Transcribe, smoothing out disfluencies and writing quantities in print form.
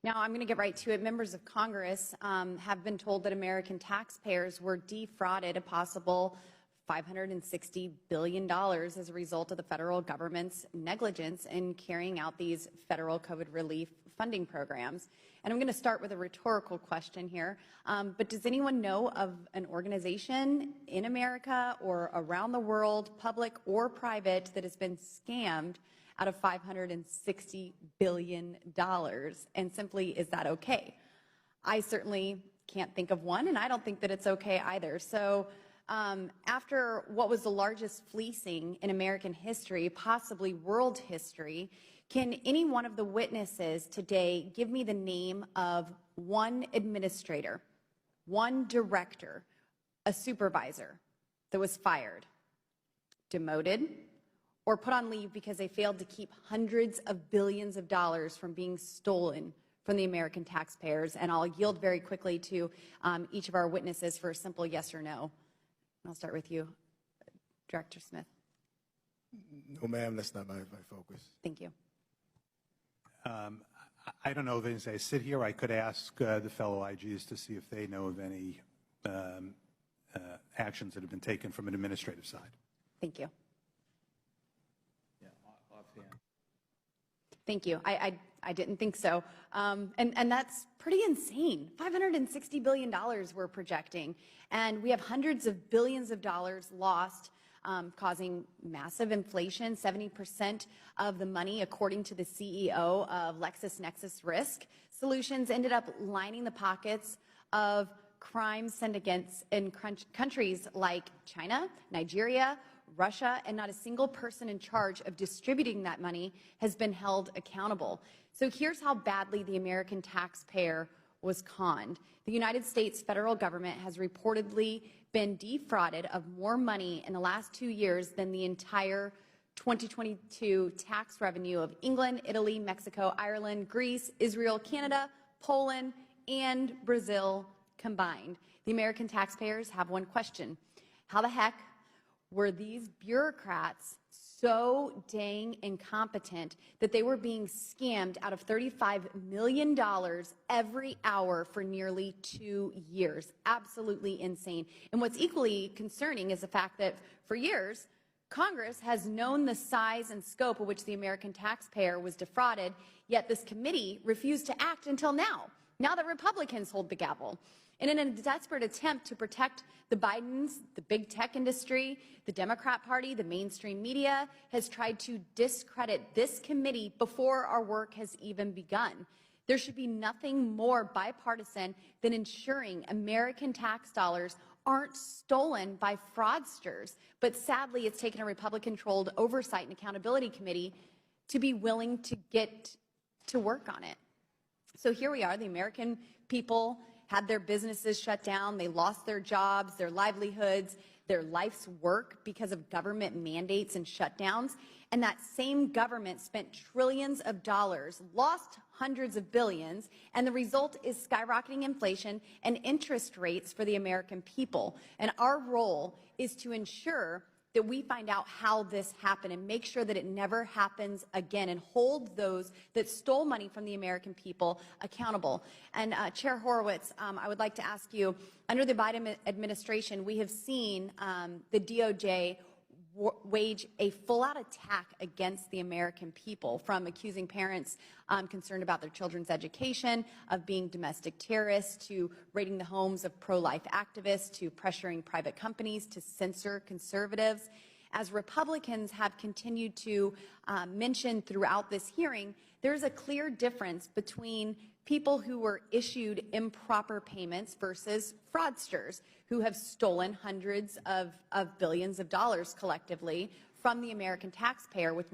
Now, I'm going to get right to it. Members of Congress have been told that American taxpayers were defrauded a possible $560 billion as a result of the federal government's negligence in carrying out these federal COVID relief funding programs. And I'm going to start with a rhetorical question here. But does anyone know of an organization in America or around the world, public or private, that has been scammed out of $560 billion? And simply, is that okay? I certainly can't think of one, and I don't think that it's okay either. So after what was the largest fleecing in American history, possibly world history, can any one of the witnesses today give me the name of one administrator, one director, a supervisor that was fired, demoted, or put on leave because they failed to keep hundreds of billions of dollars from being stolen from the American taxpayers? And I'll yield very quickly to each of our witnesses for a simple yes or no. I'll start with you, Director Smith. No, ma'am, that's not my focus. Thank you. I don't know if as I sit here, I could ask the fellow IGs to see if they know of any actions that have been taken from an administrative side. Thank you. Yeah, offhand. Thank you. I didn't think so. And that's pretty insane. $560 billion we're projecting. And we have hundreds of billions of dollars lost, causing massive inflation. 70% of the money, according to the CEO of LexisNexis Risk Solutions, ended up lining the pockets of crime sent against in countries like China, Nigeria, Russia, and not a single person in charge of distributing that money has been held accountable. So here's how badly the American taxpayer was conned. The United States federal government has reportedly been defrauded of more money in the last 2 years than the entire 2022 tax revenue of England, Italy, Mexico, Ireland, Greece, Israel, Canada, Poland, and Brazil combined. The American taxpayers have one question: how the heck were these bureaucrats so dang incompetent that they were being scammed out of $35 million every hour for nearly 2 years? Absolutely insane. And what's equally concerning is the fact that for years, Congress has known the size and scope of which the American taxpayer was defrauded, yet this committee refused to act until now that Republicans hold the gavel. And in a desperate attempt to protect the Bidens, the big tech industry, the Democrat Party, the mainstream media has tried to discredit this committee before our work has even begun. There should be nothing more bipartisan than ensuring American tax dollars aren't stolen by fraudsters. But sadly, it's taken a Republican-controlled Oversight and Accountability Committee to be willing to get to work on it. So here we are, the American people had their businesses shut down, they lost their jobs, their livelihoods, their life's work because of government mandates and shutdowns. And that same government spent trillions of dollars, lost hundreds of billions, and the result is skyrocketing inflation and interest rates for the American people. And our role is to ensure that we find out how this happened and make sure that it never happens again and hold those that stole money from the American people accountable. And Chair Horowitz, I would like to ask you, under the Biden administration, we have seen the DOJ wage a full-out attack against the American people, from accusing parents concerned about their children's education of being domestic terrorists, to raiding the homes of pro-life activists, to pressuring private companies to censor conservatives. As Republicans have continued to mention throughout this hearing, there's a clear difference between people who were issued improper payments versus fraudsters who have stolen hundreds of billions of dollars collectively from the American taxpayer with